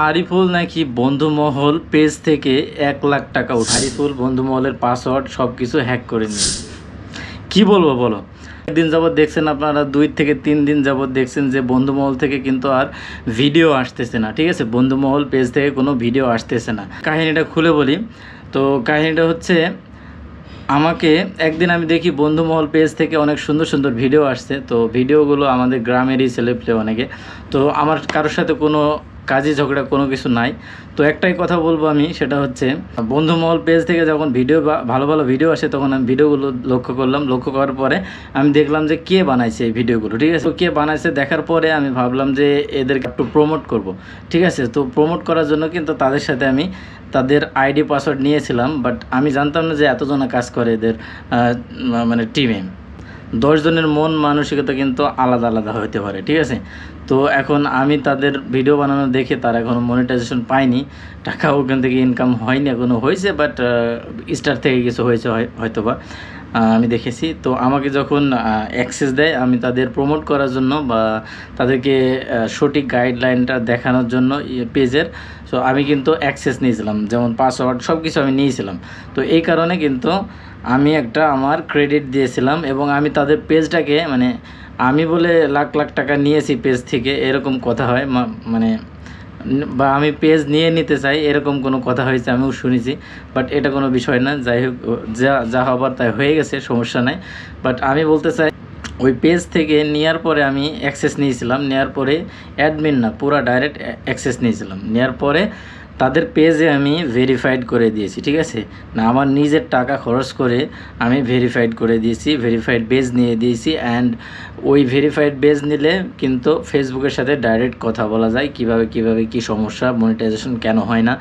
আরিফুল নাকি বন্ধুমহল পেজ থেকে 1 লাখ টাকা উঠে। আরিফুল বন্ধুমহলের পাসওয়ার্ড সব কিছু হ্যাক করে নিয়ে কি বলবো বলো। একদিন যাবৎ দেখছেন আপনারা, 2 থেকে 3 দিন যাবৎ দেখছেন যে বন্ধুমহল থেকে কিন্তু আর ভিডিও আসতেছে না। ঠিক আছে, বন্ধুমহল পেজ থেকে কোনো ভিডিও আসতেছে না। কাহিনীটা খুলে বলি। তো কাহিনীটা হচ্ছে, আমাকে একদিন আমি দেখি বন্ধুমহল পেজ থেকে অনেক সুন্দর সুন্দর ভিডিও আসছে। তো ভিডিওগুলো আমাদের গ্রামেরই ছেলেপেলে অনেকে। তো আমার কারোর সাথে কোনো কাজে ঝগড়া কোনো কিছু নাই। তো একটাই কথা বলবো আমি, সেটা হচ্ছে বন্ধুমহল পেজ থেকে যখন ভিডিও ভালো ভালো ভিডিও আসে তখন আমি ভিডিওগুলো লক্ষ্য করলাম। লক্ষ্য করার পরে আমি দেখলাম যে কে বানাইছে এই ভিডিওগুলো। ঠিক আছে, তো কে বানাইছে দেখার পরে আমি ভাবলাম যে এদেরকে একটু প্রমোট করব। ঠিক আছে, তো প্রমোট করার জন্য কিন্তু তাদের সাথে আমি তাদের আইডি পাসওয়ার্ড নিয়েছিলাম। বাট আমি জানতাম না যে এতজনে কাজ করে এদের মানে টিমে। 10 জনের মন মানসিকতা কিন্তু আলাদা আলাদা হতে পারে। ঠিক আছে, তো এখন আমি তাদের ভিডিও বানানো দেখে তারা এখনও মনিটাইজেশন পায়নি, টাকা ওখান থেকে ইনকাম হয়নি, এখনও হয়েছে বাট স্টার থেকে কিছু হয়েছে হয়তো বা আমি দেখেছি। তো আমাকে যখন অ্যাক্সেস দেয় আমি তাদের প্রমোট করার জন্য বা তাদেরকে সঠিক গাইডলাইনটা দেখানোর জন্য পেজের, সো আমি কিন্তু অ্যাক্সেস নিয়েছিলাম, যেমন পাসওয়ার্ড সব কিছু আমি নিয়েছিলাম। তো এই কারণে কিন্তু আমি একটা আমার ক্রেডিট দিয়েছিলাম এবং আমি তাদের পেজটাকে মানে আমি বলে লাখ লাখ টাকা নিয়েছি পেজ থেকে, এরকম কথা হয় মানে বা আমি পেজ নিয়ে নিতে চাই এরকম কোনো কথা হয়েছে আমিও শুনেছি। বাট এটা কোনো বিষয় না, যাই হোক, যা যা হবার তাই হয়ে গেছে, সমস্যা নাই। বাট আমি বলতে চাই ওই পেজ থেকে নেওয়ার পরে আমি অ্যাক্সেস নিয়েছিলাম, নেওয়ার পরে অ্যাডমিন না, পুরো ডাইরেক্ট অ্যাক্সেস নিয়েছিলাম। নেওয়ার পরে তাদের পেজে আমি ভেরিফাইড করে দিয়েছি। ঠিক আছে, না আমার নিজের টাকা খরচ করে আমি ভেরিফাইড করে দিয়েছি, ভেরিফাইড পেজ নিয়ে দিয়েছি। অ্যান্ড ওই ভেরিফাইড পেজ নিলে কিন্তু ফেসবুকের সাথে ডাইরেক্ট কথা বলা যায়, কিভাবে কি সমস্যা, মনিটাইজেশন কেন হয় না,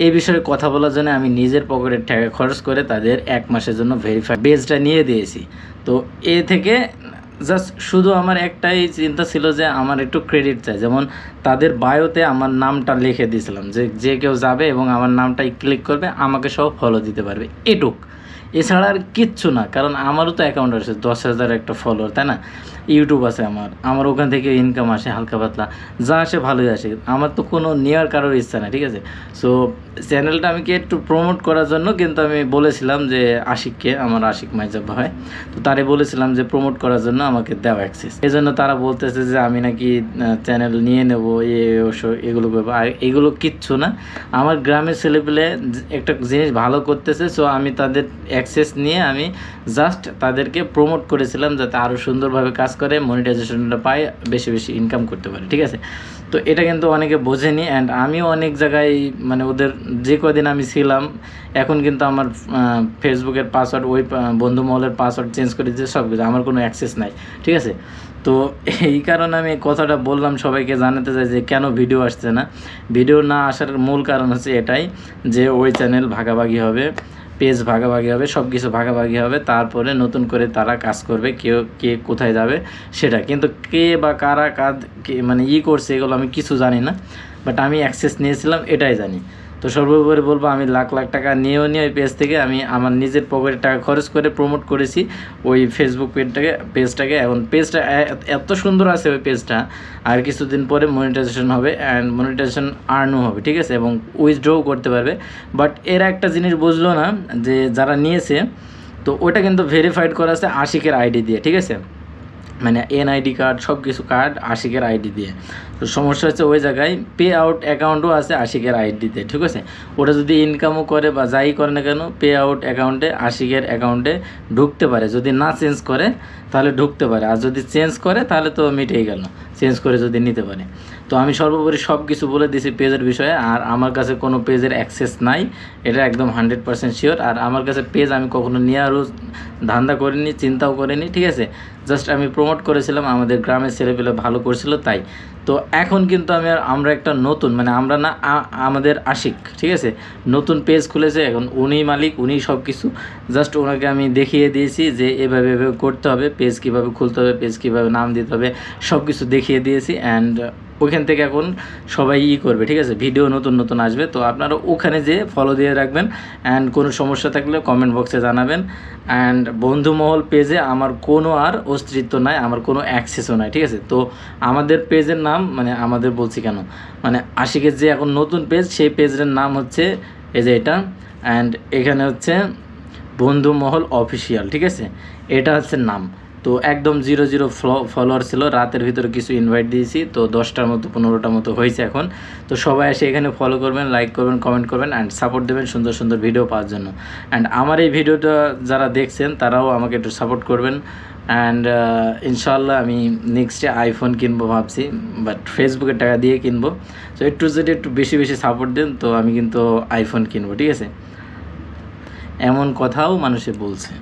এই বিষয়ে কথা বলার জন্য আমি নিজের পকেটের টাকা খরচ করে তাদের 1 মাসের জন্য ভেরিফাইড পেজটা নিয়ে দিয়েছি। তো এ থেকে জাস্ট শুধু আমার একটাই চিন্তা ছিল যে আমার একটু ক্রেডিট চাই, যেমন তাদের বায়োতে আমার নামটা লিখে দিয়েছিলাম যে যে কেউ যাবে এবং আমার নামটাই ক্লিক করবে আমাকে সব ফলো দিতে পারবে, এটুক, এছাড়া আর কিচ্ছু না। কারণ আমারও তো অ্যাকাউন্ট আছে 10,000 একটা ফলোয়ার, তাই না, ইউটিউব আছে আমার ওখান থেকে ইনকাম আসে হালকা পাতলা, যা আসে ভালোই আসে, আমার তো কোনো নেওয়ার কারোর ইচ্ছা না। ঠিক আছে, সো চ্যানেলটা আমি একটু প্রমোট করার জন্য কিন্তু আমি বলেছিলাম যে আশিককে, আমার আশিক মাইজাব হয়, তো তারে বলেছিলাম যে প্রমোট করার জন্য আমাকে দেওয়া অ্যাক্সেস। এই জন্য তারা বলতেছে যে আমি নাকি চ্যানেল নিয়ে নেব, এগুলো করবো। আর এগুলো কিচ্ছু না, আমার গ্রামের ছেলেপেলে একটা জিনিস ভালো করতেছে, সো আমি তাদের অ্যাক্সেস নিয়ে আমি জাস্ট তাদেরকে প্রমোট করেছিলাম যাতে আরও সুন্দরভাবে কাজ করে, মনিটাইজেশনটা পায়, বেশি বেশি ইনকাম করতে পারে। ঠিক আছে, তো এটা কিন্তু অনেকে বোঝেনি। অ্যান্ড আমিও অনেক জায়গায় মানে ওদের যে কদিন আমি ছিলাম, এখন কিন্তু আমার ফেসবুকের পাসওয়ার্ড, ওই বন্ধুমহলের পাসওয়ার্ড চেঞ্জ করে দিয়েছে, সব কিছু, আমার কোনো অ্যাক্সেস নাই। ঠিক আছে, তো এই কারণে আমি কথাটা বললাম, সবাইকে জানাতে চাই যে কেন ভিডিও আসছে না। ভিডিও না আসার মূল কারণ হচ্ছে এটাই যে ওই চ্যানেল ভাগাভাগি হবে, পেজ ভাগাভাগি হবে, সব কিছু ভাগাভাগি হবে, তারপরে নতুন করে তারা কাজ করবে, কে কোথায় যাবে সেটা। কিন্তু কে বা কারা কাজ মানে করছে এগুলো আমি কিছু জানি না, বাট আমি অ্যাক্সেস নিয়েছিলাম এটাই জানি। তো সর্বোপরি বলবো, আমি লাখ লাখ টাকা নিয়ে ওই পেজ থেকে আমি আমার নিজের পকেটের টাকা খরচ করে প্রমোট করেছি ওই ফেসবুক পেজটাকে। এখন পেজটা এত সুন্দর আছে ওই পেজটা, আর কিছুদিন পরে মনিটাইজেশন হবে অ্যান্ড মনিটাইজেশন আর্নও হবে। ঠিক আছে, এবং উইথড্রও করতে পারবে। বাট এরা একটা জিনিস বুঝলো না যে যারা নিয়েছে, তো ওটা কিন্তু ভেরিফাইড করা আছে আশিকের আইডি দিয়ে। ঠিক আছে, মানে এনআইডি কার্ড, সব কিছু কার্ড আশিকের আইডি দিয়ে। তো সমস্যা হচ্ছে ওই জায়গায় পে আউট অ্যাকাউন্টও আছে আশিকের আইডিতে। ঠিক আছে, ওটা যদি ইনকামও করে বা যাই করে না কেন, পে আউট অ্যাকাউন্টে আশিকের অ্যাকাউন্টে ঢুকতে পারে, যদি না চেঞ্জ করে তাহলে ঢুকতে পারে, আর যদি চেঞ্জ করে তাহলে তো মিটেই গেল, চেঞ্জ করে যদি নিতে পারে। তো আমি সর্বোপরি সব কিছু বলে দিয়েছি পেজের বিষয়ে। আর আমার কাছে কোনো পেজের অ্যাক্সেস নাই, এটা একদম 100% শিওর। আর আমার কাছে পেজ আমি কখনো নেওয়ারও ধান্দা করিনি, চিন্তাও করিনি। ঠিক আছে, জাস্ট আমি প্রমোট করেছিলাম, আমাদের গ্রামের ছেলেপেলে ভালো করছিল তাই। তো এখন কিন্তু আমরা একটা নতুন, মানে আমরা না, আমাদের আশিক, ঠিক আছে, নতুন পেজ খুলেছে, এখন উনিই মালিক, উনিই সব কিছু। জাস্ট ওনাকে আমি দেখিয়ে দিয়েছি যে এভাবে এভাবে করতে হবে, পেজ কীভাবে খুলতে হবে, পেজ কীভাবে নাম দিতে হবে, সব কিছু দেখিয়ে দিয়েছি। অ্যান্ড ওইখান থেকে এখন সবাই করবে, ঠিক আছে, ভিডিও নতুন নতুন আসবে। তো আপনারা ওখানে যেয়ে ফলো দিয়ে রাখবেন, অ্যান্ড কোনো সমস্যা থাকলে কমেন্ট বক্সে জানাবেন। অ্যান্ড বন্ধুমহল পেজে আমার কোনো আর অস্তিত্ব নাই, আমার কোনো অ্যাক্সেসও নাই, ঠিক আছে। তো আমাদের পেজের নাম, মানে আমাদের বলছি কেন, মানে আশিকের যে এখন নতুন পেজ, সেই পেজের নাম হচ্ছে এই যে এটা, অ্যান্ড এখানে হচ্ছে বন্ধুমহল অফিসিয়াল, ঠিক আছে, এটা হচ্ছে নাম। তো একদম 0 ফলোয়ার ছিল, রাতের ভিতরে কিছু ইনভাইট দিয়েছি, তো 10টার মতো 15টার মতো হয়েছে এখন। তো সবাই এসে এখানে ফলো করবেন, লাইক করবেন, কমেন্ট করবেন, অ্যান্ড সাপোর্ট দেবেন সুন্দর সুন্দর ভিডিও পাওয়ার জন্য। অ্যান্ড আমার এই ভিডিওটা যারা দেখছেন তারাও আমাকে একটু সাপোর্ট করবেন। অ্যান্ড ইনশাআল্লাহ আমি নেক্সটে আইফোন কিনবো ভাবছি, বাট ফেসবুকের টাকা দিয়ে কিনবো। তো একটু যদি একটু বেশি বেশি সাপোর্ট দেন তো আমি কিন্তু আইফোন কিনবো, ঠিক আছে, এমন কথাও মানুষে বলছে।